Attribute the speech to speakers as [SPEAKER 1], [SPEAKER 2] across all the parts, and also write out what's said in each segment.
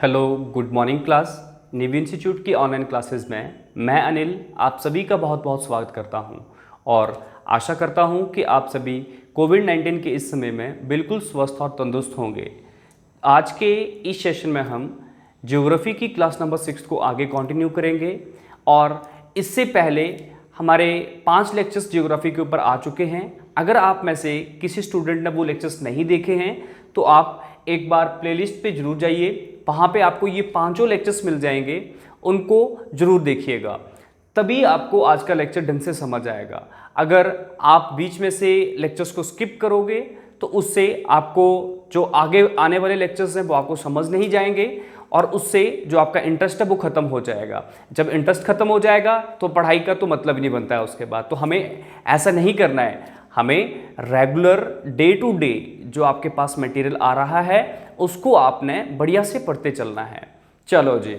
[SPEAKER 1] Hello, good morning class. निव institute की online classes में मैं अनिल आप सभी का बहुत बहुत स्वागत करता हूं और आशा करता हूं कि आप सभी कोविड-19 के इस समय में बिल्कुल स्वस्थ और तंदुरुस्त होंगे। आज के इस सेशन में हम ज्योग्राफी की क्लास नंबर 6 को आगे कंटिन्यू करेंगे और इससे पहले हमारे 5 लेक्चर्स ज्योग्राफी के ऊपर आ चुके हैं। अगर आप में से किसी स्टूडेंट ने वो लेक्चर्स नहीं देखे हैं तो आप एक बार प्लेलिस्ट पे जरूर जाइए, वहाँ पे आपको ये 5 लेक्चर्स मिल जाएंगे, उनको जरूर देखिएगा, तभी आपको आज का लेक्चर ढंग से समझ आएगा। अगर आप बीच में से लेक्चर्स को स्किप करोगे तो उससे आपको जो आगे आने वाले लेक्चर्स हैं वो आपको समझ नहीं जाएंगे और उससे जो आपका इंटरेस्ट है वो खत्म हो जाएगा। जब इंटरेस्ट खत्म हो जाएगा तो पढ़ाई का तो मतलब ही नहीं बनता है उसके बाद। तो हमें ऐसा नहीं करना है, हमें रेगुलर डे टू डे जो आपके पास मटेरियल आ रहा है उसको आपने बढ़िया से पढ़ते चलना है। चलो जी,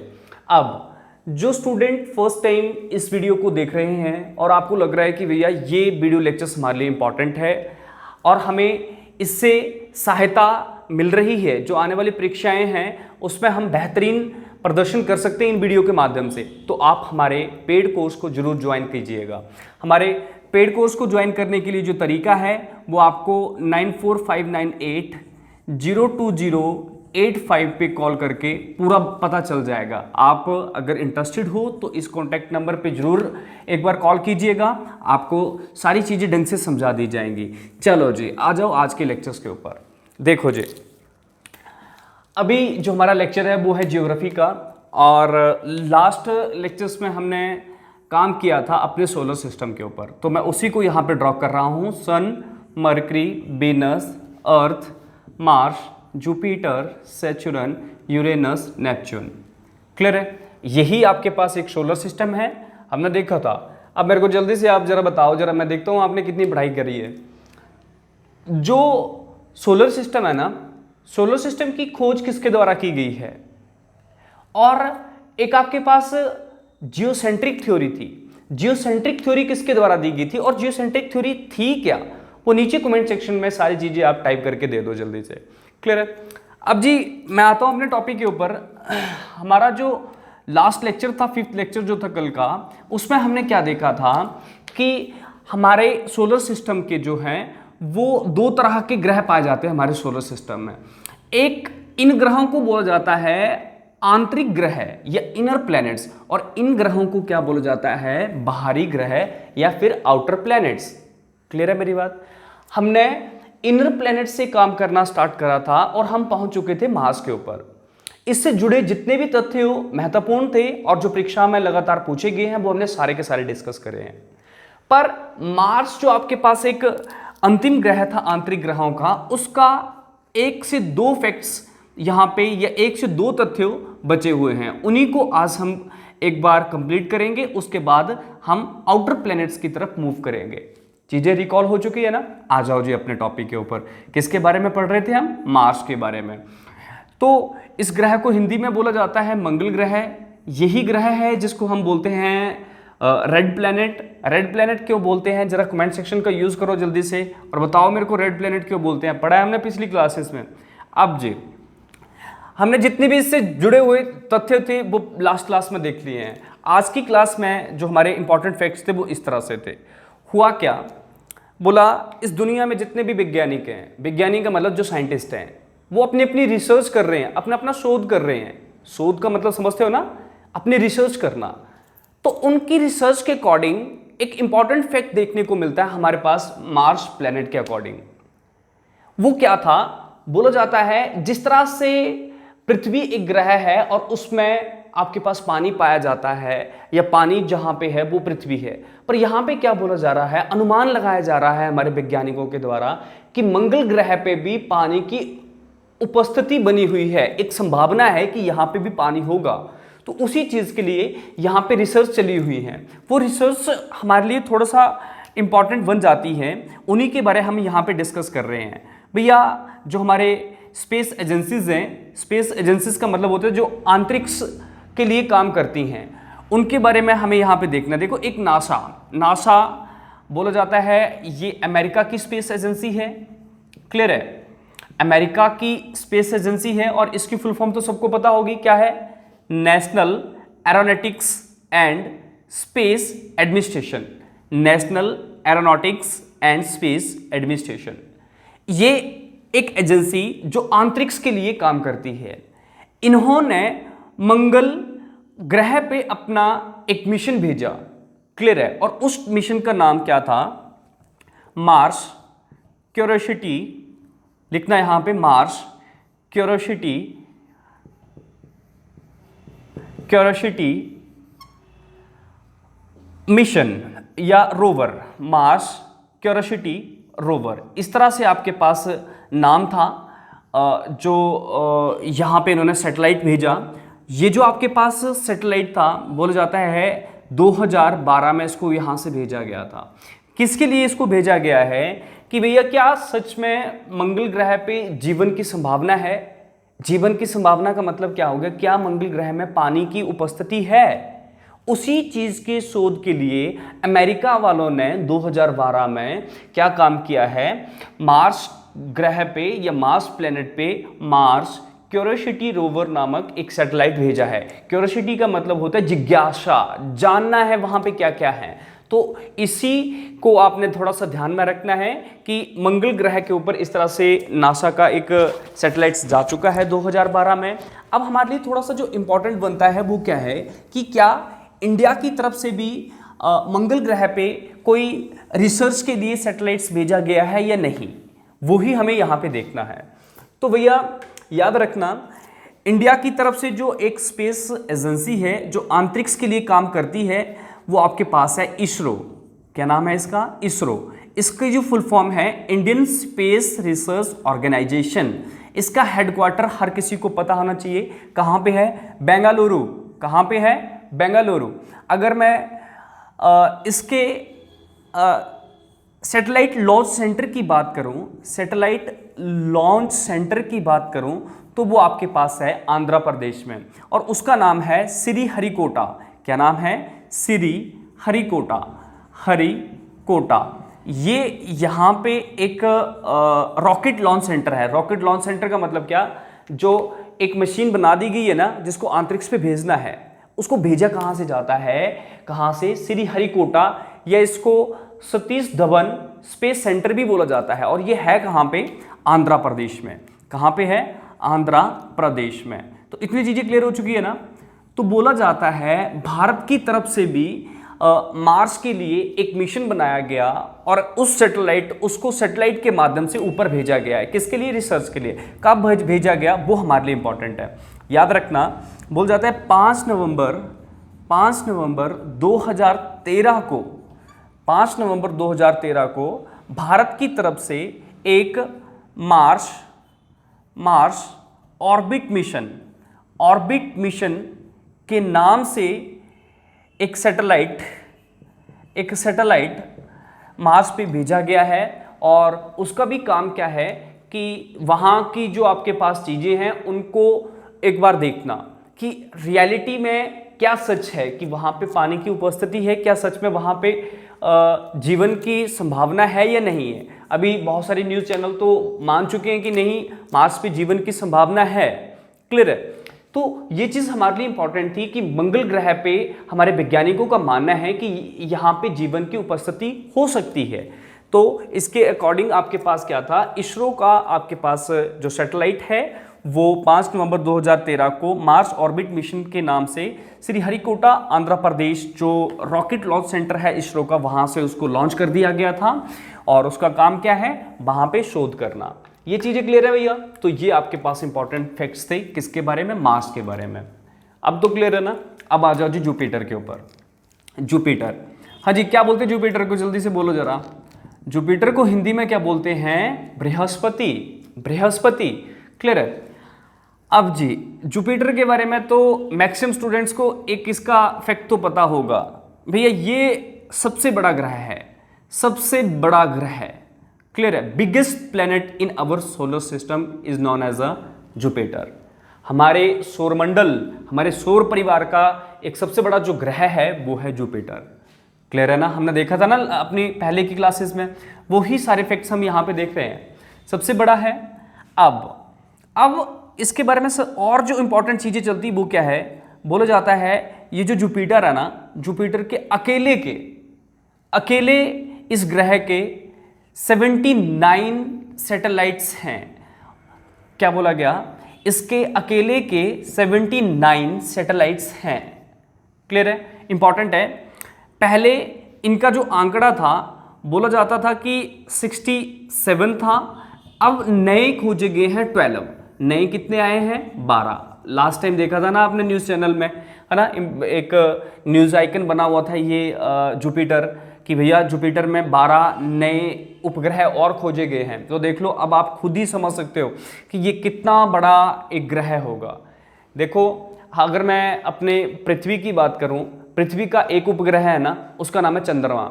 [SPEAKER 1] अब जो स्टूडेंट फर्स्ट टाइम इस वीडियो को देख रहे हैं और आपको लग रहा है कि भैया ये वीडियो लेक्चर्स हमारे लिए इंपॉर्टेंट है और हमें इससे सहायता मिल रही है, जो आने वाली परीक्षाएं हैं उसमें हम बेहतरीन प्रदर्शन कर सकते हैं इन वीडियो के माध्यम से, तो आप हमारे पेड कोर्स को जरूर ज्वाइन कीजिएगा। हमारे पेड कोर्स को ज्वाइन करने के लिए जो तरीका है वो आपको 9459802085 पे कॉल करके पूरा पता चल जाएगा। आप अगर इंटरेस्टेड हो तो इस कॉन्टैक्ट नंबर पे जरूर एक बार कॉल कीजिएगा, आपको सारी चीज़ें ढंग से समझा दी जाएंगी। चलो जी, आ जाओ आज के लेक्चर्स के ऊपर। देखो जी, अभी जो हमारा लेक्चर है वो है ज्योग्राफी का और लास्ट लेक्चर्स में हमने काम किया था अपने सोलर सिस्टम के ऊपर, तो मैं उसी को यहाँ पे ड्रॉ कर रहा हूँ। Sun, Mercury, Venus, Earth, Mars, Jupiter, Saturn, Uranus, Neptune. Clear है? यही आपके पास एक सोलर सिस्टम है, हमने देखा था। अब मेरे को जल्दी से आप जरा बताओ, जरा मैं देखता हूँ आपने कितनी पढ़ाई करी है। जो सोलर सिस्टम है ना, सोलर सिस्टम की खोज किसके द्वारा की गई है? और एक आपके पास जियोसेंट्रिक थ्योरी थी। जियोसेंट्रिक थ्योरी किसके द्वारा दी गई थी और जियोसेंट्रिक थ्योरी थी क्या, वो नीचे कमेंट सेक्शन में सारी चीजें आप टाइप करके दे दो जल्दी से। क्लियर है? अब जी मैं आता हूं अपने टॉपिक के ऊपर। हमारा जो लास्ट लेक्चर था, 5th लेक्चर जो था कल का, उसमें हमने क्या देखा था कि हमारे सोलर सिस्टम के जो हैं वो 2 तरह के ग्रह पाए जाते हैं हमारे सोलर सिस्टम में। एक, इन ग्रहों को बोला जाता है आंतरिक ग्रह या इनर प्लैनेट्स, और इन ग्रहों को क्या बोला जाता है? बाहरी ग्रह या फिर आउटर प्लैनेट्स। क्लियर है मेरी बात? हमने इनर प्लैनेट से काम करना स्टार्ट करा था और हम पहुंच चुके थे मार्स के ऊपर। इससे जुड़े जितने भी तथ्य महत्वपूर्ण थे और जो परीक्षा में लगातार पूछे गए हैं वो हमने सारे के सारे डिस्कस करे हैं। पर मार्स जो आपके पास एक अंतिम ग्रह था आंतरिक ग्रहों का, उसका 1 से 2 फैक्ट्स यहाँ पे या 1 से 2 तथ्य बचे हुए हैं, उन्हीं को आज हम एक बार कंप्लीट करेंगे। उसके बाद हम आउटर प्लैनेट्स की तरफ मूव करेंगे। चीजें रिकॉल हो चुकी है ना? आ जाओ जी अपने टॉपिक के ऊपर। किसके बारे में पढ़ रहे थे हम? मार्स के बारे में। तो इस ग्रह को हिंदी में बोला जाता है मंगल ग्रह। यही ग्रह है जिसको हम बोलते हैं रेड प्लैनेट। रेड प्लैनेट क्यों बोलते हैं? जरा कमेंट सेक्शन का यूज करो जल्दी से और बताओ मेरे को रेड प्लैनेट क्यों बोलते हैं। पढ़ा है हमने पिछली क्लासेस में। अब जी हमने जितने भी इससे जुड़े हुए तथ्य थे वो लास्ट क्लास में देख लिए हैं। आज की क्लास में जो हमारे इंपॉर्टेंट फैक्ट्स थे वो इस तरह से थे। हुआ क्या, बोला इस दुनिया में जितने भी वैज्ञानिक हैं, वैज्ञानिक का मतलब जो साइंटिस्ट हैं, वो अपनी अपनी रिसर्च कर रहे हैं, अपना अपना शोध कर रहे हैं। शोध का मतलब समझते हो ना? अपनी रिसर्च करना। तो उनकी रिसर्च के अकॉर्डिंग एक इंपॉर्टेंट फैक्ट देखने को मिलता है हमारे पास मार्स प्लैनेट के अकॉर्डिंग। वो क्या था? बोला जाता है जिस तरह से पृथ्वी एक ग्रह है और उसमें आपके पास पानी पाया जाता है या पानी जहां पे है वो पृथ्वी है, पर यहां पे क्या बोला जा रहा है? अनुमान लगाया जा रहा है हमारे वैज्ञानिकों के द्वारा कि मंगल ग्रह पे भी पानी की उपस्थिति बनी हुई है, एक संभावना है कि यहां पे भी पानी होगा। तो उसी चीज के लिए यहां पे रिसर्च चली हुई है। वो रिसर्च हमारे लिए थोड़ा सा इंपॉर्टेंट बन जाती है, उन्हीं के बारे हम यहाँ पे डिस्कस कर रहे हैं। भैया जो हमारे स्पेस एजेंसीज हैं, स्पेस एजेंसीज का मतलब होता है जो अंतरिक्ष के लिए काम करती हैं, उनके बारे में हमें यहाँ पे देखना। देखो एक नासा बोला जाता है, ये अमेरिका की स्पेस एजेंसी है। क्लियर है? अमेरिका की स्पेस एजेंसी है और इसकी फुल फॉर्म तो सबको पता होगी, क्या है? National aeronautics and space administration. National aeronautics and space administration, ये एक एजेंसी जो अंतरिक्ष के लिए काम करती है। इन्होंने मंगल ग्रह पे अपना एक मिशन भेजा, क्लियर है, और उस मिशन का नाम क्या था? मार्स क्यूरियोसिटी, लिखना यहां पे मार्स क्यूरियोसिटी मिशन या रोवर, मार्स क्यूरियोसिटी रोवर, इस तरह से आपके पास नाम था। जो यहाँ पे इन्होंने सैटेलाइट भेजा। ये जो आपके पास सैटेलाइट था बोला जाता है 2012 में इसको यहाँ से भेजा गया था। किसके लिए इसको भेजा गया है? कि भैया क्या सच में मंगल ग्रह पे जीवन की संभावना है? जीवन की संभावना का मतलब क्या हो गया? क्या मंगल ग्रह में पानी की उपस्थिति है? उसी चीज के शोध के लिए अमेरिका वालों ने 2012 में क्या काम किया है? मार्स ग्रह पे या मार्स प्लेनेट पे मार्स क्यूरियोसिटी रोवर नामक एक सैटेलाइट भेजा है। क्यूरियोसिटी का मतलब होता है जिज्ञासा, जानना है वहां पे क्या क्या है। तो इसी को आपने थोड़ा सा ध्यान में रखना है कि मंगल ग्रह के ऊपर इस तरह से नासा का एक सैटेलाइट जा चुका है 2012 में। अब हमारे लिए थोड़ा सा जो इंपॉर्टेंट बनता है वो क्या है कि क्या इंडिया की तरफ से भी मंगल ग्रह पे कोई रिसर्च के लिए सैटेलाइट्स भेजा गया है या नहीं, वो ही हमें यहाँ पे देखना है। तो भैया याद रखना, इंडिया की तरफ से जो एक स्पेस एजेंसी है जो अंतरिक्ष के लिए काम करती है वो आपके पास है इसरो। क्या नाम है इसका? इसरो। इसकी जो फुल फॉर्म है इंडियन स्पेस रिसर्च ऑर्गेनाइजेशन। इसका हेडक्वार्टर हर किसी को पता होना चाहिए, कहाँ पे है? बेंगलुरु। कहाँ पे है? बेंगलुरु। अगर मैं इसके सैटेलाइट लॉन्च सेंटर की बात करूं, सैटेलाइट लॉन्च सेंटर की बात करूं तो वो आपके पास है आंध्र प्रदेश में और उसका नाम है श्रीहरिकोटा। क्या नाम है? श्रीहरिकोटा। हरिकोटा। ये यहाँ पे एक रॉकेट लॉन्च सेंटर है। रॉकेट लॉन्च सेंटर का मतलब क्या? जो एक मशीन बना दी गई है ना जिसको अंतरिक्ष पे भेजना है, उसको भेजा कहाँ से जाता है? कहाँ से? श्रीहरिकोटा, या इसको सतीश धवन स्पेस सेंटर भी बोला जाता है। और ये है कहाँ पे? आंध्र प्रदेश में। कहाँ पे है? आंध्र प्रदेश में। तो इतनी चीजें क्लियर हो चुकी है ना। तो बोला जाता है भारत की तरफ से भी मार्स के लिए एक मिशन बनाया गया और उस उसको सैटेलाइट के माध्यम से ऊपर भेजा गया है। किसके लिए? रिसर्च के लिए। कब भेजा गया वो हमारे लिए इंपॉर्टेंट है, याद रखना। बोल जाता है 5 नवंबर 2013 को 5 नवंबर 2013 को भारत की तरफ से एक मार्स ऑर्बिट मिशन के नाम से एक सैटेलाइट मार्स पे भेजा गया है। और उसका भी काम क्या है कि वहाँ की जो आपके पास चीज़ें हैं उनको एक बार देखना कि रियलिटी में क्या सच है कि वहाँ पे पानी की उपस्थिति है, क्या सच में वहाँ पे जीवन की संभावना है या नहीं है। अभी बहुत सारे न्यूज़ चैनल तो मान चुके हैं कि नहीं, मार्स पे जीवन की संभावना है, क्लियर है। तो ये चीज़ हमारे लिए इंपॉर्टेंट थी कि मंगल ग्रह पे हमारे वैज्ञानिकों का मानना है कि यहाँ पे जीवन की उपस्थिति हो सकती है। तो इसके अकॉर्डिंग आपके पास क्या था? इसरो का आपके पास जो सैटेलाइट है वो 5 नवंबर 2013 को मार्स ऑर्बिट मिशन के नाम से श्रीहरिकोटा आंध्र प्रदेश जो रॉकेट लॉन्च सेंटर है इसरो का, वहाँ से उसको लॉन्च कर दिया गया था। और उसका काम क्या है? वहाँ पे शोध करना। ये चीज़ें क्लियर है भैया? तो ये आपके पास इंपॉर्टेंट फैक्ट्स थे किसके बारे में? मार्स के बारे में। अब तो क्लियर है ना। अब आ जाओ जी जुपिटर के ऊपर। जुपिटर, हाँ जी, क्या बोलते हैं जुपिटर को? जल्दी से बोलो जरा। जुपिटर को हिंदी में क्या बोलते हैं? बृहस्पति। बृहस्पति, क्लियर है। अब जी जुपिटर के बारे में तो मैक्सिमम स्टूडेंट्स को एक इसका फैक्ट तो पता होगा भैया, ये सबसे बड़ा ग्रह है, सबसे बड़ा ग्रह है, क्लियर है। Biggest planet in our solar system is known as a Jupiter. हमारे सौरमंडल, हमारे सौर परिवार का एक सबसे बड़ा जो ग्रह है वो है जुपिटर, क्लियर है ना। हमने देखा था ना अपनी पहले की क्लासेस में, वही सारे फैक्ट्स हम यहाँ पे देख रहे हैं। सबसे बड़ा है, अब इसके बारे में और जो इंपॉर्टेंट चीजें चलती वो क्या है, बोला जाता है ये जो जुपिटर है ना, जुपिटर के अकेले इस ग्रह के 79 सैटेलाइट्स हैं। क्या बोला गया, इसके अकेले के 79 सैटेलाइट्स हैं। क्लियर है, इंपॉर्टेंट है। पहले इनका जो आंकड़ा था बोला जाता था कि 67 था, अब नए खोजे गए हैं 12। नए कितने आए हैं, 12। लास्ट टाइम देखा था ना आपने न्यूज़ चैनल में, है ना, एक न्यूज़ आइकन बना हुआ था ये जुपिटर, कि भैया जुपिटर में 12 नए उपग्रह और खोजे गए हैं। तो देख लो, अब आप खुद ही समझ सकते हो कि ये कितना बड़ा एक ग्रह होगा। देखो, अगर मैं अपने पृथ्वी की बात करूं, पृथ्वी का एक उपग्रह है ना, उसका नाम है चंद्रमा।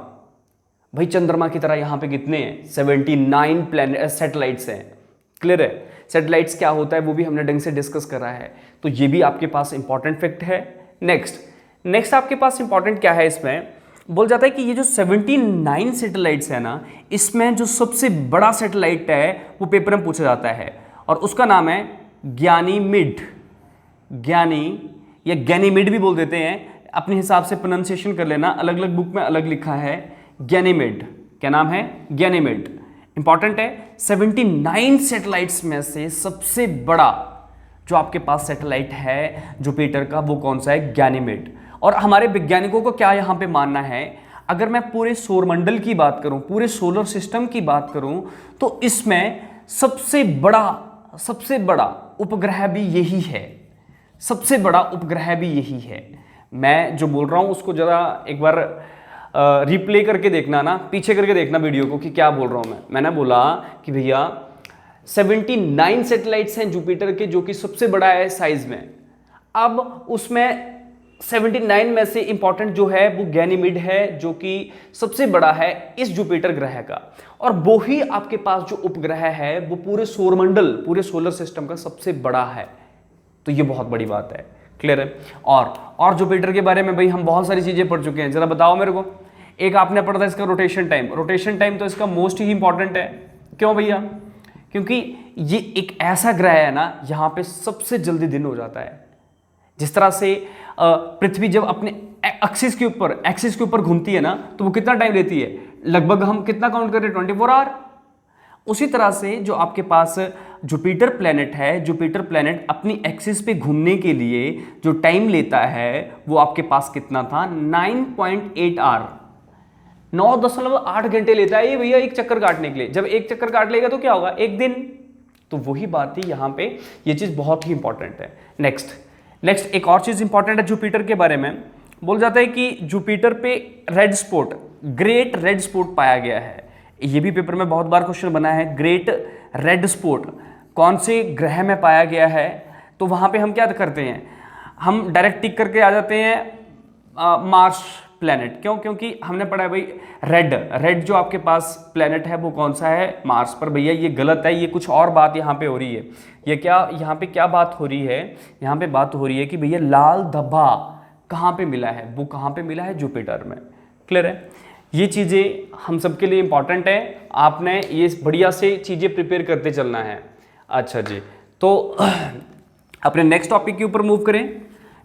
[SPEAKER 1] भाई चंद्रमा की तरह यहाँ पे कितने हैं, 79 प्लैनेट सैटेलाइट्स हैं। क्लियर है, सैटेलाइट्स क्या होता है वो भी हमने ढंग से डिस्कस करा है, तो ये भी आपके पास इंपॉर्टेंट फैक्ट है। नेक्स्ट आपके पास इंपॉर्टेंट क्या है, इसमें बोल जाता है कि ये जो 79 सैटेलाइट्स है ना, इसमें जो सबसे बड़ा सैटेलाइट है वो पेपर में पूछा जाता है, और उसका नाम है गैनीमिड। ज्ञानी या गैनीमिड भी बोल देते हैं, अपने हिसाब से प्रोनाउंसिएशन कर लेना, अलग अलग बुक में अलग लिखा है। गैनीमिड, क्या नाम है, गैनीमिड। इंपॉर्टेंट है, 79 सैटेलाइट्स में से सबसे बड़ा जो आपके पास सैटेलाइट है जुपिटर का, वो कौन सा है, गैनीमिड। और हमारे वैज्ञानिकों को क्या यहां पे मानना है, अगर मैं पूरे सौरमंडल की बात करूं, पूरे सोलर सिस्टम की बात करूं, तो इसमें सबसे बड़ा उपग्रह भी यही है। सबसे बड़ा उपग्रह भी यही है। मैं जो बोल रहा हूं उसको जरा एक बार रिप्ले करके देखना ना, पीछे करके देखना वीडियो को कि क्या बोल रहा हूं मैंने बोला कि भैया 79 सैटेलाइट्स हैं जुपिटर के, जो कि सबसे बड़ा है साइज में। अब उसमें 79 में से इंपॉर्टेंट जो है वो गैनीमिड है, जो कि सबसे बड़ा है इस जुपिटर ग्रह का, और वो ही आपके पास जो उपग्रह है वो पूरे सौरमंडल, पूरे सोलर सिस्टम का सबसे बड़ा है। तो ये बहुत बड़ी बात है। क्लियर है। और जुपिटर के बारे में भाई हम बहुत सारी चीजें पढ़ चुके हैं, जरा बताओ मेरे को। एक आपने पढ़ा था इसका रोटेशन टाइम तो इसका मोस्ट ही इंपॉर्टेंट है। क्यों भैया, क्योंकि ये एक ऐसा ग्रह है ना, यहां पे सबसे जल्दी दिन हो जाता है। जिस तरह से पृथ्वी जब अपने एक्सिस के ऊपर घूमती है ना, तो वो कितना टाइम लेती है, लगभग हम कितना काउंट कर रहे हैं, 24 आवर। उसी तरह से जो आपके पास जुपिटर प्लैनेट है, जुपिटर प्लैनेट अपनी एक्सिस पे घूमने के लिए जो टाइम लेता है वो आपके पास कितना था, 9.8 आवर, 9.8 घंटे लेता है ये भैया एक चक्कर काटने के लिए। जब एक चक्कर काट लेगा तो क्या होगा, एक दिन। तो वही बात थी यहाँ पे, ये चीज बहुत ही इंपॉर्टेंट है। नेक्स्ट एक और चीज इंपॉर्टेंट है जुपिटर के बारे में, बोल जाता है कि जुपिटर पे red spot, great red spot पाया गया है। ये भी पेपर में बहुत बार क्वेश्चन बना है, ग्रेट रेड स्पॉट कौन से ग्रह में पाया गया है। तो वहां पे हम क्या करते हैं, हम डायरेक्ट टिक करके आ जाते हैं मार्स प्लैनेट। क्यों, क्योंकि हमने पढ़ा है भाई रेड जो आपके पास प्लैनेट है वो कौन सा है, मार्स। पर भैया ये गलत है, ये कुछ और बात यहाँ पे हो रही है। ये क्या, यहाँ पे क्या बात हो रही है, यहाँ पे बात हो रही है कि भैया लाल धब्बा कहाँ पे मिला है, वो कहाँ पे मिला है, जुपिटर में। क्लियर है। ये चीज़ें हम सबके लिए इंपॉर्टेंट है, आपने ये बढ़िया से चीज़ें प्रिपेयर करते चलना है। अच्छा जी, तो अपने नेक्स्ट टॉपिक के ऊपर मूव करें।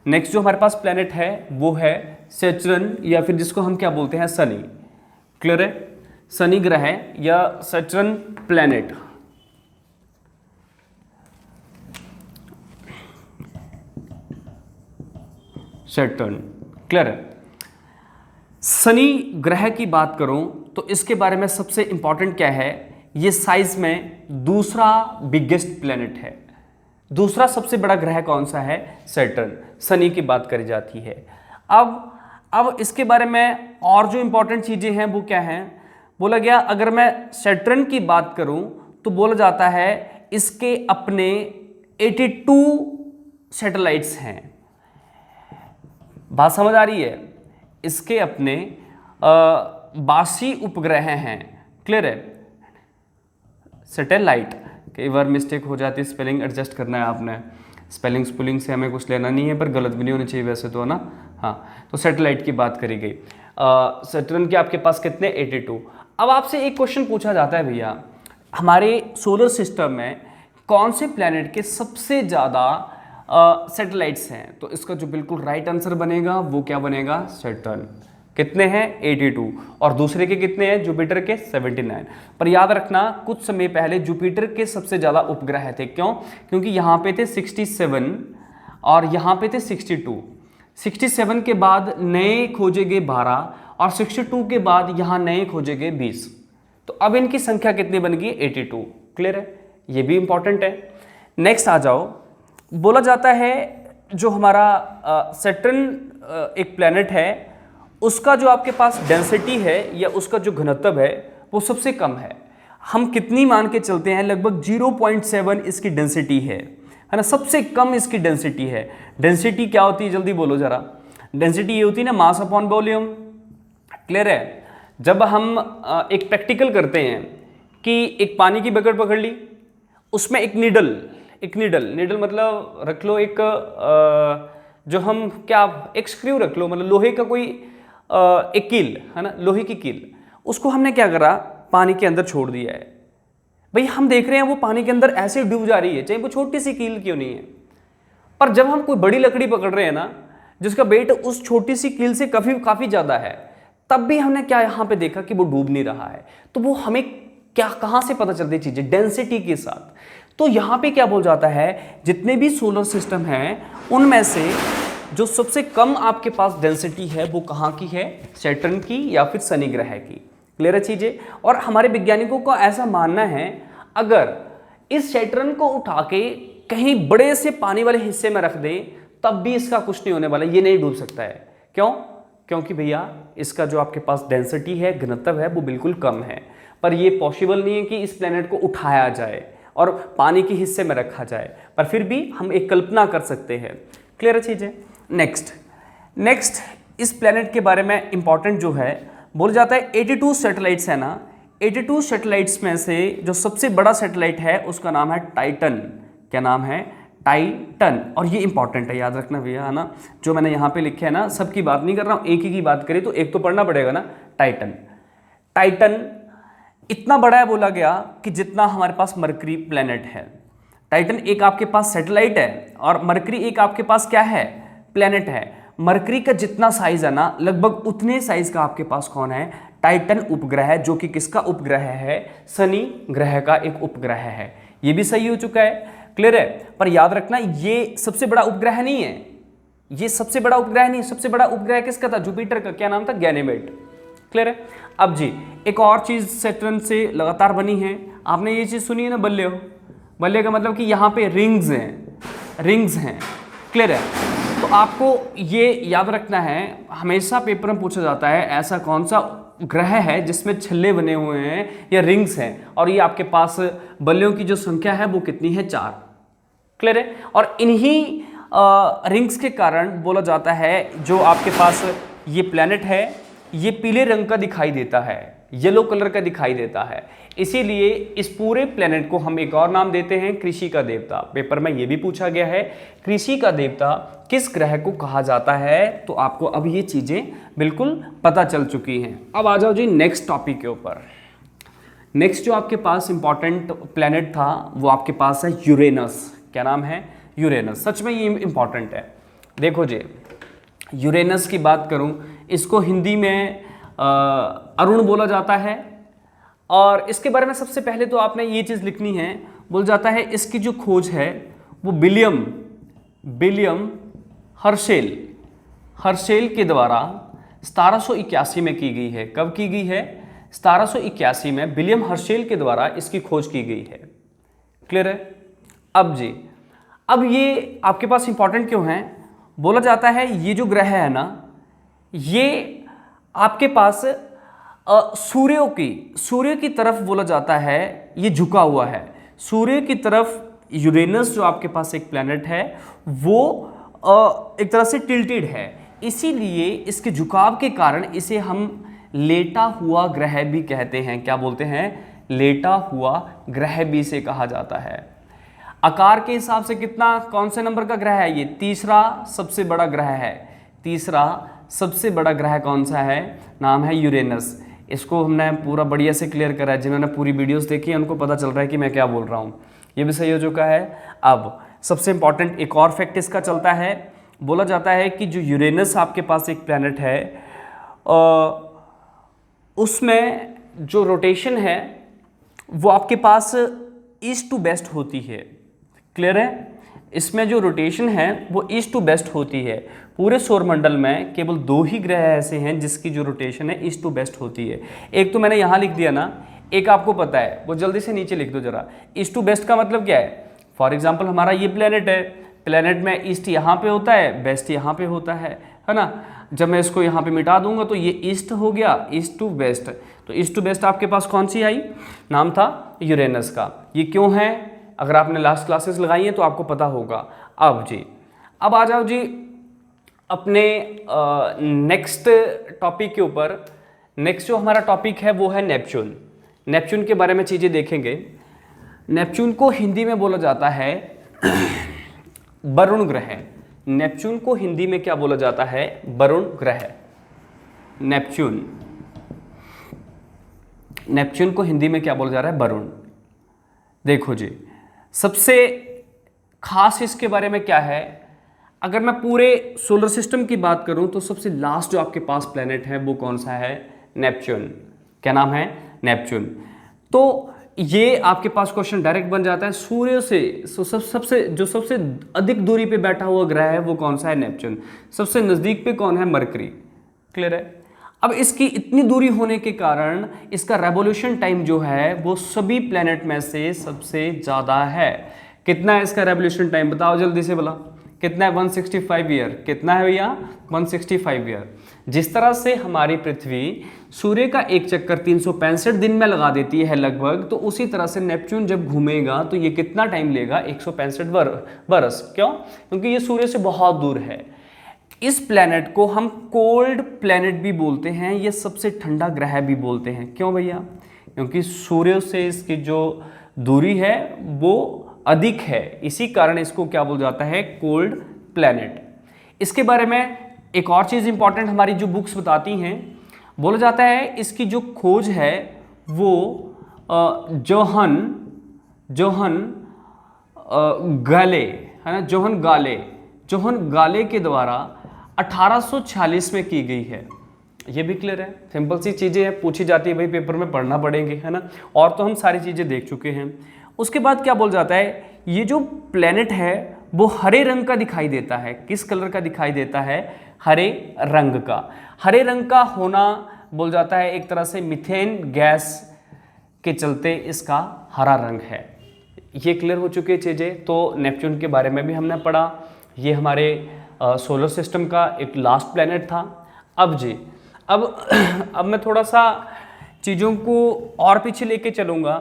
[SPEAKER 1] नेक्स्ट जो हमारे पास प्लैनेट है वो है सैटर्न, या फिर जिसको हम क्या बोलते हैं, शनि। क्लियर है, शनि ग्रह या सैटर्न प्लैनेट। सैटर्न, क्लियर है। शनि ग्रह की बात करूं तो इसके बारे में सबसे इंपॉर्टेंट क्या है, ये साइज में दूसरा बिगेस्ट प्लैनेट है। दूसरा सबसे बड़ा ग्रह कौन सा है, सैटर्न, शनि की बात करी जाती है। अब इसके बारे में और जो इंपॉर्टेंट चीजें हैं वो क्या हैं, बोला गया अगर मैं सैटर्न की बात करूं तो बोला जाता है इसके अपने 82 सैटेलाइट्स हैं। बात समझ आ रही है, इसके अपने 82 उपग्रह हैं। क्लियर है, सैटेलाइट, कई बार मिस्टेक हो जाती है, स्पेलिंग एडजस्ट करना है आपने, स्पेलिंग से हमें कुछ लेना नहीं है, पर गलत भी नहीं होनी चाहिए वैसे तो, है ना। हाँ, तो सैटेलाइट की बात करी गई। सैटर्न के आपके पास कितने, 82। अब आपसे एक क्वेश्चन पूछा जाता है भैया, हमारे सोलर सिस्टम में कौन से प्लैनेट के सबसे ज़्यादा सैटेलाइट्स हैं? तो इसका जो बिल्कुल राइट आंसर बनेगा वो क्या बनेगा? सैटर्न। कितने हैं? 82। और दूसरे के कितने हैं? जुपिटर के 79। पर याद रखना कुछ समय पहले जुपिटर के सबसे ज़्यादा उपग्रह थे। क्यों? क्योंकि यहाँ पे थे 67 और यहाँ पे थे 62। 67 के बाद नए खोजे गए 12 और 62 के बाद यहाँ नए खोजे गए 20। तो अब इनकी संख्या कितनी बन गई? 82। क्लियर है? ये भी इंपॉर्टेंट है। नेक्स्ट आ जाओ। बोला जाता है जो हमारा सैटर्न एक प्लैनेट है, उसका जो आपके पास डेंसिटी है या उसका जो घनत्व है वो सबसे कम है। हम कितनी मान के चलते हैं? लगभग 0.7 इसकी डेंसिटी है ना? सबसे कम इसकी डेंसिटी है। डेंसिटी क्या होती है? जल्दी बोलो जरा। डेंसिटी ये होती है ना, मास अपॉन वॉल्यूम। क्लियर है? जब हम एक प्रैक्टिकल करते हैं कि एक पानी की बकेट पकड़ ली, उसमें एक नीडल मतलब रख लो, एक जो हम क्या एक स्क्रू रख लो, मतलब लोहे का कोई एक कील है ना, लोहे की कील, उसको हमने क्या करा? पानी के अंदर छोड़ दिया है। भाई हम देख रहे हैं वो पानी के अंदर ऐसे डूब जा रही है, चाहे वो छोटी सी कील क्यों नहीं है। पर जब हम कोई बड़ी लकड़ी पकड़ रहे हैं ना, जिसका वेट उस छोटी सी कील से काफी ज्यादा है, तब भी हमने क्या यहाँ पे देखा कि वो डूब नहीं रहा है। तो वो हमें क्या कहाँ से पता चलती चीजें? डेंसिटी के साथ। तो यहाँ पे क्या बोल जाता है, जितने भी सोलर सिस्टम हैं उनमें से जो सबसे कम आपके पास डेंसिटी है वो कहाँ की है? सैटर्न की या फिर शनि ग्रह की। क्लियर है चीजें? और हमारे वैज्ञानिकों का ऐसा मानना है, अगर इस सैटर्न को उठा के कहीं बड़े से पानी वाले हिस्से में रख दे तब भी इसका कुछ नहीं होने वाला, ये नहीं डूब सकता है। क्यों? क्योंकि भैया इसका जो आपके पास डेंसिटी है, घनत्व है, वो बिल्कुल कम है। पर ये पॉसिबल नहीं है कि इस प्लेनेट को उठाया जाए और पानी के हिस्से में रखा जाए, पर फिर भी हम एक कल्पना कर सकते हैं। क्लियर चीज़ है? नेक्स्ट इस प्लेनेट के बारे में इंपॉर्टेंट जो है, बोला जाता है 82 सैटेलाइट्स है ना, 82 सैटेलाइट्स में से जो सबसे बड़ा सैटेलाइट है उसका नाम है टाइटन। क्या नाम है? टाइटन। और ये इंपॉर्टेंट है, याद रखना भैया, है ना। जो मैंने यहाँ पे लिखे है ना, सबकी बात नहीं कर रहा हूँ, एक ही की बात करें तो एक तो पढ़ना पड़ेगा ना। टाइटन इतना बड़ा है बोला गया कि जितना हमारे पास मरकरी प्लेनेट है। टाइटन एक आपके पास सैटेलाइट है और मरकरी एक आपके पास क्या है? प्लेनेट है। मरकरी का जितना साइज है ना, लगभग उतने साइज का आपके पास कौन है? टाइटन उपग्रह, जो कि किसका उपग्रह है? शनि ग्रह का एक उपग्रह है। ये भी सही हो चुका है। क्लियर है? पर याद रखना ये सबसे बड़ा उपग्रह नहीं है, ये सबसे बड़ा उपग्रह नहीं। सबसे बड़ा उपग्रह किसका था? जुपिटर का। क्या नाम था? गैनीमेड। क्लियर है? अब जी एक और चीज सैटर्न से लगातार बनी है, आपने ये चीज सुनी है ना, बल्ले का मतलब कि यहाँ पे रिंग्स हैं। क्लियर है? तो आपको ये याद रखना है, हमेशा पेपर में पूछा जाता है ऐसा कौन सा ग्रह है जिसमें छल्ले बने हुए हैं या रिंग्स हैं, और ये आपके पास बल्लियों की जो संख्या है वो कितनी है? 4। क्लियर है? और इन्हीं रिंग्स के कारण बोला जाता है जो आपके पास ये प्लैनेट है ये पीले रंग का दिखाई देता है, येलो कलर का दिखाई देता है। इसीलिए इस पूरे प्लैनेट को हम एक और नाम देते हैं कृषि का देवता। पेपर में ये भी पूछा गया है, कृषि का देवता किस ग्रह को कहा जाता है? तो आपको अब ये चीजें बिल्कुल पता चल चुकी हैं। अब आ जाओ जी नेक्स्ट टॉपिक के ऊपर। नेक्स्ट जो आपके पास इंपॉर्टेंट प्लैनेट था वो आपके पास है यूरेनस। क्या नाम है? यूरेनस। सच में ये इंपॉर्टेंट है। देखो जी, यूरेनस की बात करूं, इसको हिंदी में अरुण बोला जाता है। और इसके बारे में सबसे पहले तो आपने ये चीज़ लिखनी है, बोल जाता है इसकी जो खोज है वो विलियम हर्शेल के द्वारा 1781 में की गई है। कब की गई है? 1781 में विलियम हर्शेल के द्वारा इसकी खोज की गई है। क्लियर है? अब जी, अब ये आपके पास इंपॉर्टेंट क्यों है? बोला जाता है ये जो ग्रह है ना, ये आपके पास सूर्य की तरफ बोला जाता है, ये झुका हुआ है सूर्य की तरफ। यूरेनस जो आपके पास एक प्लैनेट है वो एक तरह से टिल्टेड है, इसीलिए इसके झुकाव के कारण इसे हम लेटा हुआ ग्रह भी कहते हैं। क्या बोलते हैं? लेटा हुआ ग्रह भी इसे कहा जाता है। आकार के हिसाब से कितना, कौन से नंबर का ग्रह है ये? तीसरा सबसे बड़ा ग्रह है। तीसरा सबसे बड़ा ग्रह कौन सा है? नाम है यूरेनस। इसको हमने पूरा बढ़िया से क्लियर करा है, जिन्होंने पूरी वीडियोस देखी है उनको पता चल रहा है कि मैं क्या बोल रहा हूँ। ये भी सही हो चुका है। अब सबसे इंपॉर्टेंट एक और फैक्ट इसका चलता है, बोला जाता है कि जो यूरेनस आपके पास एक प्लैनेट है, उसमें जो रोटेशन है वो आपके पास ईस्ट टू वेस्ट होती है। क्लियर है? इसमें जो रोटेशन है वो ईस्ट टू वेस्ट होती है। पूरे सौरमंडल में केवल 2 ही ग्रह ऐसे हैं जिसकी जो रोटेशन है ईस्ट टू वेस्ट होती है। एक तो मैंने यहाँ लिख दिया ना, एक आपको पता है, वो जल्दी से नीचे लिख दो जरा। ईस्ट टू वेस्ट का मतलब क्या है? फॉर एग्जाम्पल हमारा ये प्लेनेट है, प्लेनेट में ईस्ट यहाँ पे होता है, वेस्ट यहाँ पे होता है ना। जब मैं इसको यहाँ पे मिटा दूंगा तो ये ईस्ट हो गया, ईस्ट टू वेस्ट। तो ईस्ट टू वेस्ट आपके पास कौन सी आई? नाम था यूरेनस का। ये क्यों है? अगर आपने लास्ट क्लासेस लगाई हैं तो आपको पता होगा। अब जी, अब आ जाओ जी अपने नेक्स्ट टॉपिक के ऊपर। नेक्स्ट जो हमारा टॉपिक है वो है नेपच्यून। नेपच्यून के बारे में चीज़ें देखेंगे। नेपच्यून को हिंदी में बोला जाता है वरुण ग्रह। नेपच्यून को हिंदी में क्या बोला जाता है? वरुण ग्रह। नेपच्यून, नेपच्यून को हिंदी में क्या बोला जा रहा है? वरुण। देखो जी, सबसे खास इसके बारे में क्या है? अगर मैं पूरे सोलर सिस्टम की बात करूं तो सबसे लास्ट जो आपके पास प्लेनेट है वो कौन सा है? नेपच्यून। क्या नाम है? नेपच्यून। तो ये आपके पास क्वेश्चन डायरेक्ट बन जाता है, सूर्य से सबसे अधिक दूरी पे बैठा हुआ ग्रह है वो कौन सा है? नेपच्यून। सबसे नजदीक पे कौन है? मरकरी। क्लियर है? अब इसकी इतनी दूरी होने के कारण इसका रेवोल्यूशन टाइम जो है वो सभी प्लेनेट में से सबसे ज़्यादा है। कितना है इसका रेवोल्यूशन टाइम? बताओ जल्दी से बोला। कितना है? 165 ईयर। कितना है भैया? 165 ईयर। जिस तरह से हमारी पृथ्वी सूर्य का एक चक्कर 365 दिन में लगा देती है लगभग, तो उसी तरह से नेपच्यून जब घूमेगा तो ये कितना टाइम लेगा? 165 बरस। क्यों? क्योंकि ये सूर्य से बहुत दूर है। इस प्लैनेट को हम कोल्ड प्लैनेट भी बोलते हैं, ये सबसे ठंडा ग्रह भी बोलते हैं। क्यों भैया? क्योंकि सूर्य से इसकी जो दूरी है वो अधिक है, इसी कारण इसको क्या बोला जाता है? Cold planet. इसके बारे में एक और चीज़ इंपॉर्टेंट हमारी जो बुक्स बताती हैं, बोला जाता है इसकी जो खोज है वो जोहन गाले है ना, जोहन गाले के द्वारा 1846 में की गई है। ये भी क्लियर है? सिंपल सी चीज़ें हैं, पूछी जाती है भाई, पेपर में पढ़ना पड़ेंगे, है ना। और तो हम सारी चीज़ें देख चुके हैं। उसके बाद क्या बोल जाता है? ये जो प्लेनेट है वो हरे रंग का दिखाई देता है। किस कलर का दिखाई देता है? हरे रंग का। हरे रंग का होना बोल जाता है एक तरह से मीथेन गैस के चलते इसका हरा रंग है। ये क्लियर हो चुकी है चीज़ें। तो नेपच्यून के बारे में भी हमने पढ़ा। ये हमारे सोलर सिस्टम का एक लास्ट प्लेनेट था। अब जी, अब मैं थोड़ा सा चीज़ों को और पीछे लेके चलूँगा।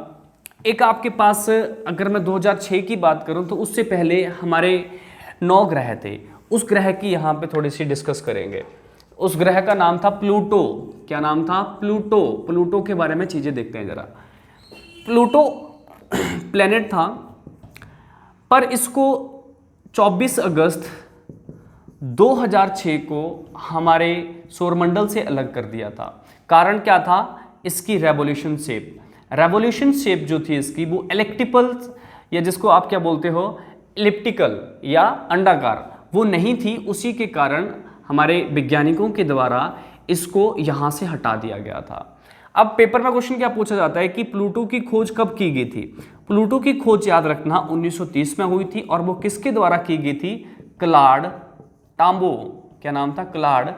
[SPEAKER 1] एक आपके पास अगर मैं 2006 की बात करूं तो उससे पहले हमारे 9 ग्रह थे। उस ग्रह की यहाँ पे थोड़ी सी डिस्कस करेंगे। उस ग्रह का नाम था प्लूटो। क्या नाम था? प्लूटो। प्लूटो के बारे में चीज़ें देखते हैं ज़रा। प्लूटो प्लेनेट था, पर इसको 24 अगस्त 2006 को हमारे सौरमंडल से अलग कर दिया था। कारण क्या था? इसकी रेवोल्यूशन शेप। रेवोल्यूशन शेप जो थी इसकी वो इलेप्टिकल, या जिसको आप क्या बोलते हो, इलिप्टिकल या अंडाकार, वो नहीं थी। उसी के कारण हमारे वैज्ञानिकों के द्वारा इसको यहाँ से हटा दिया गया था। अब पेपर में क्वेश्चन क्या पूछा जाता है कि प्लूटो की खोज कब की गई थी? प्लूटो की खोज याद रखना 1930 में हुई थी, और वो किसके द्वारा की गई थी? क्लॉड टाम्बो। क्या नाम था? क्लॉड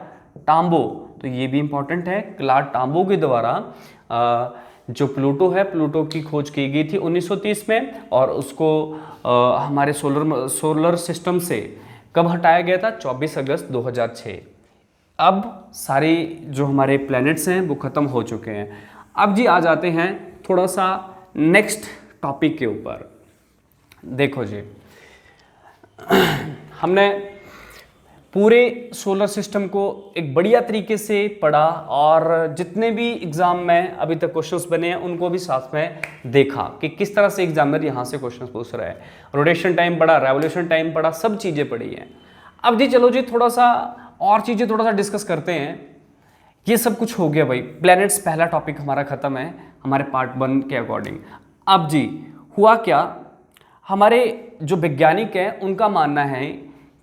[SPEAKER 1] टाम्बो। तो ये भी इंपॉर्टेंट है। क्लॉड टाम्बो के द्वारा जो प्लूटो है, प्लूटो की खोज की गई थी 1930 में, और उसको हमारे सोलर सिस्टम से कब हटाया गया था? 24 अगस्त 2006। अब सारे जो हमारे प्लैनेट्स हैं वो ख़त्म हो चुके हैं। अब जी आ जाते हैं थोड़ा सा नेक्स्ट टॉपिक के ऊपर। देखो जी, हमने पूरे सोलर सिस्टम को एक बढ़िया तरीके से पढ़ा, और जितने भी एग्जाम में अभी तक क्वेश्चंस बने हैं उनको भी साथ में देखा कि किस तरह से एग्जामिनर यहाँ से क्वेश्चंस पूछ रहा है। रोटेशन टाइम पढ़ा, रेवोल्यूशन टाइम पढ़ा, सब चीज़ें पढ़ी हैं। अब जी चलो जी थोड़ा सा और चीज़ें थोड़ा सा डिस्कस करते हैं। ये सब कुछ हो गया भाई, प्लैनेट्स पहला टॉपिक हमारा ख़त्म है हमारे पार्ट 1 के अकॉर्डिंग। अब जी हुआ क्या, हमारे जो वैज्ञानिक हैं उनका मानना है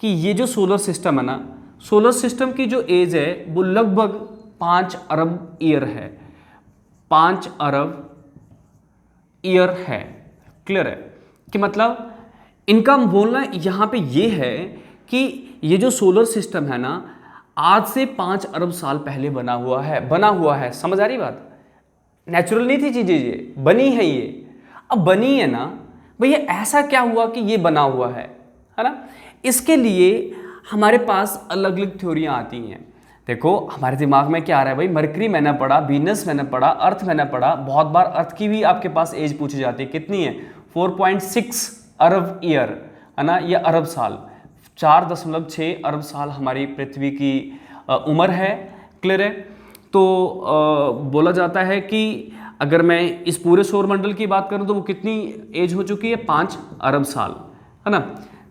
[SPEAKER 1] कि ये जो सोलर सिस्टम है ना, सोलर सिस्टम की जो एज है वो लगभग 5 अरब ईयर है, 5 अरब ईयर है। क्लियर है कि मतलब इनका बोलना यहाँ पे ये है कि ये जो सोलर सिस्टम है ना आज से 5 अरब साल पहले बना हुआ है। समझ आ रही बात? नेचुरल नहीं थी चीजें, ये बनी है। ये अब बनी है ना भैया, ऐसा क्या हुआ कि ये बना हुआ है ना? इसके लिए हमारे पास अलग अलग थ्योरियां आती हैं। देखो हमारे दिमाग में क्या आ रहा है भाई, मरकरी मैंने पढ़ा, वीनस मैंने पढ़ा, अर्थ मैंने पढ़ा। बहुत बार अर्थ की भी आपके पास एज पूछी जाती है, कितनी है? 4.6 अरब ईयर है ना, ये अरब साल, 4.6 अरब साल हमारी पृथ्वी की उम्र है। क्लियर है? तो बोला जाता है कि अगर मैं इस पूरे सौर मंडल की बात करूं तो वो कितनी एज हो चुकी है? 5 अरब साल, है ना?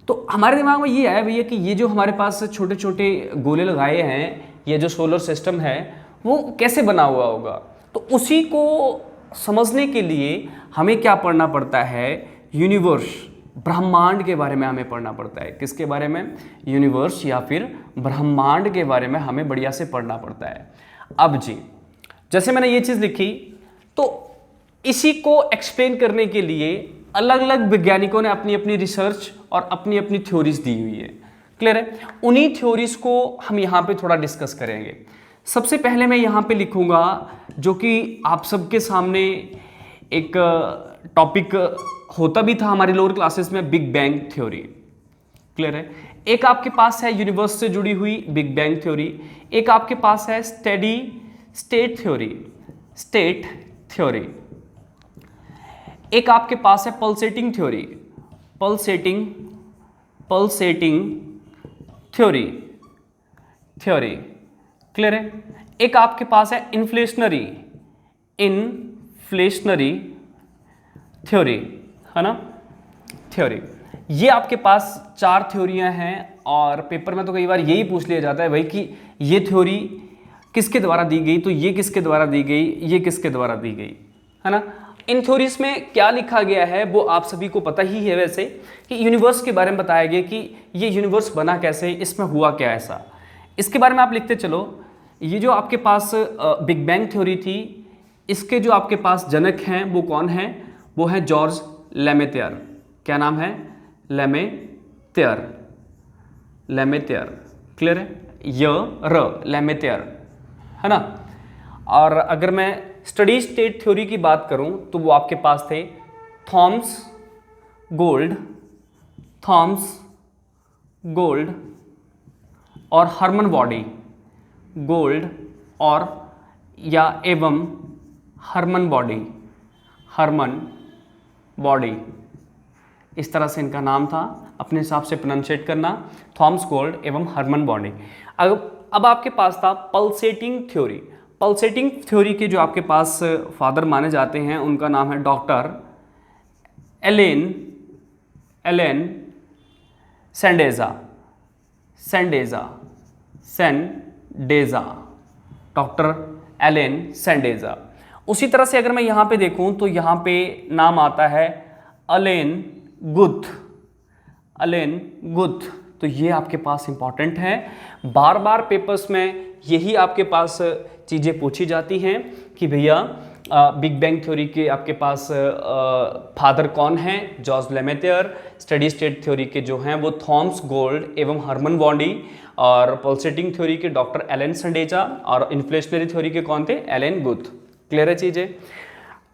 [SPEAKER 1] तो हमारे दिमाग में ये आया भैया कि ये जो हमारे पास छोटे छोटे गोले लगाए हैं, ये जो सोलर सिस्टम है वो कैसे बना हुआ होगा। तो उसी को समझने के लिए हमें क्या पढ़ना पड़ता है? यूनिवर्स, ब्रह्मांड के बारे में हमें पढ़ना पड़ता है। किसके बारे में? यूनिवर्स या फिर ब्रह्मांड के बारे में हमें बढ़िया से पढ़ना पड़ता है। अब जी जैसे मैंने ये चीज़ लिखी, तो इसी को एक्सप्लेन करने के लिए अलग अलग वैज्ञानिकों ने अपनी अपनी रिसर्च और अपनी अपनी थ्योरीज दी हुई है। क्लियर है? उन्हीं थ्योरीज को हम यहाँ पे थोड़ा डिस्कस करेंगे। सबसे पहले मैं यहाँ पे लिखूँगा, जो कि आप सबके सामने एक टॉपिक होता भी था हमारे लोअर क्लासेस में, बिग बैंग थ्योरी। क्लियर है? एक आपके पास है यूनिवर्स से जुड़ी हुई बिग बैंग थ्योरी, एक आपके पास है स्टेडी स्टेट थ्योरी, एक आपके पास है pulsating theory, pulsating theory. Clear है? एक आपके पास है इन्फ्लेशनरी थ्योरी, है ना? थ्योरी। ये आपके पास 4 थ्योरियां हैं और पेपर में तो कई बार यही पूछ लिया जाता है भाई कि ये थ्योरी किसके द्वारा दी गई, तो ये किसके द्वारा दी गई, ये किसके द्वारा दी गई, है ना? इन थ्योरीज में क्या लिखा गया है वो आप सभी को पता ही है वैसे, कि यूनिवर्स के बारे में बताया गया कि ये यूनिवर्स बना कैसे, इसमें हुआ क्या ऐसा, इसके बारे में आप लिखते चलो। ये जो आपके पास बिग बैंग थ्योरी थी, इसके जो आपके पास जनक हैं वो कौन हैं? वो है जॉर्ज लेमेतेयर। क्या नाम है? लेमेतेयर। क्लियर है? लेमेतेयर, है ना? और अगर मैं स्टडी स्टेट थ्योरी की बात करूं तो वो आपके पास थे थॉमस गोल्ड और हर्मन बॉडी, इस तरह से इनका नाम था, अपने हिसाब से प्रोनाउंशिएट करना, थॉमस गोल्ड एवं हर्मन बॉडी। अब आपके पास था पल्सेटिंग थ्योरी के जो आपके पास फादर माने जाते हैं उनका नाम है डॉक्टर एलेन सेंडेजा, डॉक्टर एलेन सेंडेजा। उसी तरह से अगर मैं यहाँ पे देखूँ तो यहाँ पे नाम आता है अलेन गुथ। तो ये आपके पास इंपॉर्टेंट है, बार बार पेपर्स में यही आपके पास चीज़ें पूछी जाती हैं कि भैया बिग बैंग थ्योरी के आपके पास फादर कौन हैं? जॉर्ज लेमेतेयर। स्टडी स्टेट थ्योरी के जो हैं वो थॉमस गोल्ड एवं हर्मन बॉडी, और पल्सेटिंग थ्योरी के डॉक्टर एलेन सेंडेजा, और इन्फ्लेशनरी थ्योरी के कौन थे? Allen Guth. क्लियर है चीज़ें?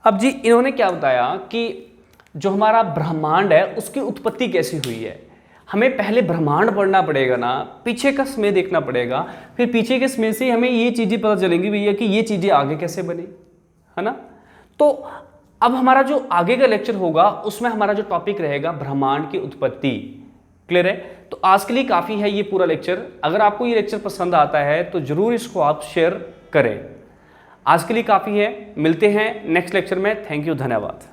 [SPEAKER 1] अब जी इन्होंने क्या बताया कि जो हमारा ब्रह्मांड है उसकी उत्पत्ति कैसी हुई है। हमें पहले ब्रह्मांड पढ़ना पड़ेगा ना, पीछे का समय देखना पड़ेगा, फिर पीछे के समय से हमें ये चीज़ें पता चलेंगी भैया कि ये चीज़ें आगे कैसे बनी, है ना? तो अब हमारा जो आगे का लेक्चर होगा उसमें हमारा जो टॉपिक रहेगा ब्रह्मांड की उत्पत्ति। क्लियर है? तो आज के लिए काफ़ी है ये पूरा लेक्चर। अगर आपको ये लेक्चर पसंद आता है तो ज़रूर इसको आप शेयर करें। आज के लिए काफ़ी है, मिलते हैं नेक्स्ट लेक्चर में। थैंक यू, धन्यवाद।